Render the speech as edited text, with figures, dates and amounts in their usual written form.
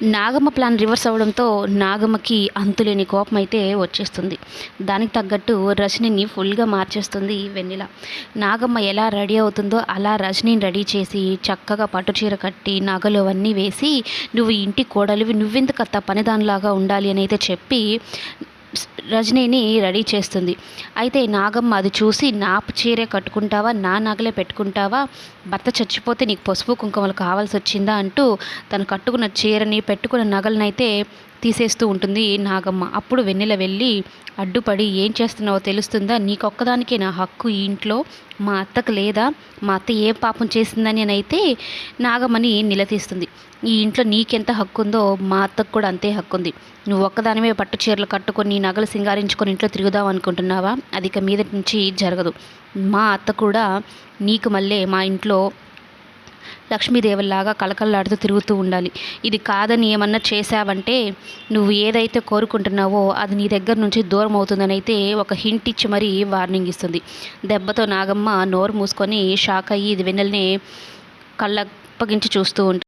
Nagamma plan reverse అవ్వడంతో నాగమ్మకి అంతులేని కోపం అయితే వచ్చేస్తుంది. దానికి తగ్గట్టు రజనీని ఫుల్గా మార్చేస్తుంది వెన్నెల. నాగమ్మ ఎలా రెడీ అవుతుందో అలా రజనీని రెడీ చేసి చక్కగా పట్టుచీర కట్టి నగలు అవన్నీ వేసి, నువ్వు ఇంటి కోడలివి, నువ్వెందుకు అత్త పనిదానిలాగా ఉండాలి అని అయితే చెప్పి రజనీని రెడీ చేస్తుంది. అయితే నాగమ్మ అది చూసి, నా చీరే కట్టుకుంటావా, నా నగలే పెట్టుకుంటావా, భర్త చచ్చిపోతే నీకు పసుపు కుంకుమలు కావాల్సి వచ్చిందా అంటూ తను కట్టుకున్న చీరని పెట్టుకున్న నగలనైతే తీసేస్తూ ఉంటుంది నాగమ్మ. అప్పుడు వెన్నెల వెళ్ళి అడ్డుపడి, ఏం చేస్తున్నావో తెలుస్తుందా, నీకొక్కదానికే నా హక్కు ఈ ఇంట్లో, మా అత్తకు లేదా, మా అత్త ఏ పాపం చేసిందని అని అయితే నాగమ్మని నిలదీస్తుంది. ఈ ఇంట్లో నీకెంత హక్కు ఉందో మా అత్తకు కూడా అంతే హక్కు ఉంది. నువ్వు ఒక్కదానివే పట్టు చీరలు కట్టుకొని నగలు సింగారించుకొని ఇంట్లో తిరుగుదాం అనుకుంటున్నావా? అది ఇక మీదటి నుంచి జరగదు. మా అత్త కూడా నీకు మళ్ళీ మా ఇంట్లో లక్ష్మీదేవుల్లాగా కళకళలాడుతూ తిరుగుతూ ఉండాలి. ఇది కాదని ఏమన్నా చేశావంటే నువ్వు ఏదైతే కోరుకుంటున్నావో అది నీ దగ్గర నుంచి దూరం అవుతుందని అయితే ఒక హింట్ ఇచ్చి మరీ వార్నింగ్ ఇస్తుంది. దెబ్బతో నాగమ్మ నోరు మూసుకొని షాక్ అయ్యి ఇది వెన్నెలనే కళ్ళప్పగించి చూస్తూ ఉంటుంది.